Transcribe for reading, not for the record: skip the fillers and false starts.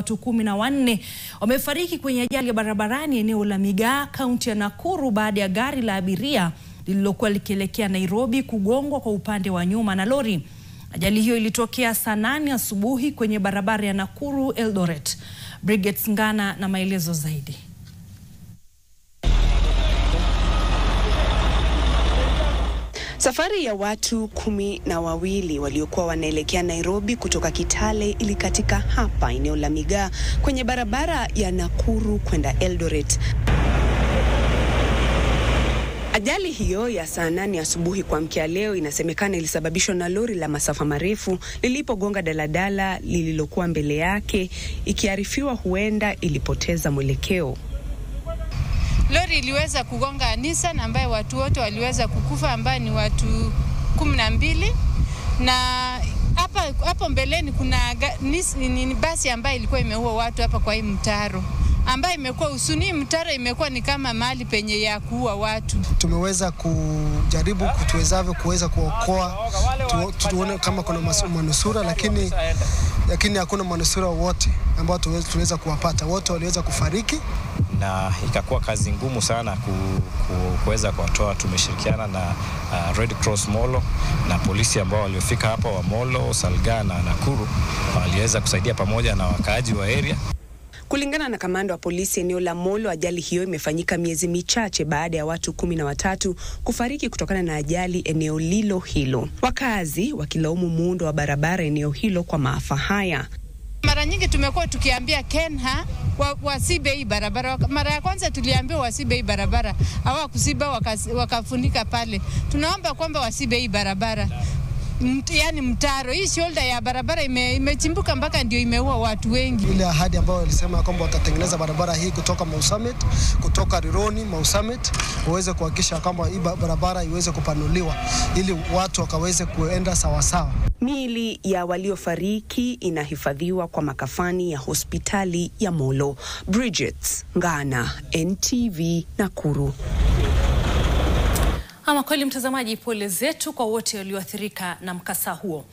Watu 14 wamefariki kwenye ajali ya barabarani eneo la Migaa, kaunti ya Nakuru baada ya gari la abiria lililokuwa likielekea Nairobi kugongwa kwa upande wa nyuma na lori. Ajali hiyo ilitokea saa 8 asubuhi kwenye barabara ya Nakuru Eldoret. Bridget Ngana na maelezo zaidi. Safari ya watu 12 waliokuwa wanaelekea Nairobi kutoka Kitale ilikatika hapa eneo la Migaa kwenye barabara ya Nakuru kwenda Eldoret. Ajali hiyo ya saa 8 asubuhi kuamkia leo inasemekana ilisababishwa na lori la masafa marefu lilipogonga daladala lililokuwa mbele yake, ikiarifiwa huenda ilipoteza mwelekeo. Lori iliweza kugonga Nissan ambaye watu wote waliweza kukufa, ambaye ni watu 12, na hapo mbeleni kuna basi ambaye ilikuwa imeua watu hapa kwa hii mtaro, ambaye imekuwa usuni. Mtaro imekuwa ni kama mahali penye ya kuua watu. Tumeweza kujaribu kutuwezavyo kuweza kuokoa, tuone kama kuna manusura, lakini hakuna manusura wote ambao tuweza kuwapata. Wote waliweza kufariki na ikakuwa kazi ngumu sana kuweza kuwatoa. Tumeshirikiana na Red Cross Molo na polisi ambao waliofika hapa wa Molo, Salga na Nakuru, waliweza kusaidia pamoja na wakaaji wa area. Kulingana na kamanda wa polisi eneo la Molo, ajali hiyo imefanyika miezi michache baada ya watu 13 kufariki kutokana na ajali eneo lilo hilo. Wakazi wakilaumu muundo wa barabara eneo hilo kwa maafa haya. Mara nyingi tumekuwa tukiambia Kenha wasibe hii barabara. Mara ya kwanza tuliambiwa wasibe hii barabara, hawakusiba, wakafunika pale. Tunaomba kwamba wasibe hii barabara. Yani mtaro, hii shoulder ya barabara imechimbuka mpaka ndio imeua watu wengi. Ile ahadi ambayo walisema kwamba watatengeneza barabara hii kutoka Mausamet, kutoka Rironi Mausamet, uweze kuhakikisha kwamba hii barabara iweze kupanuliwa ili watu wakaweze kuenda sawa sawa. Miili ya waliofariki inahifadhiwa kwa makafani ya hospitali ya Molo. Bridget Ngana, NTV, Nakuru. Ama kweli mtazamaji, pole zetu kwa wote walioathirika na mkasa huo.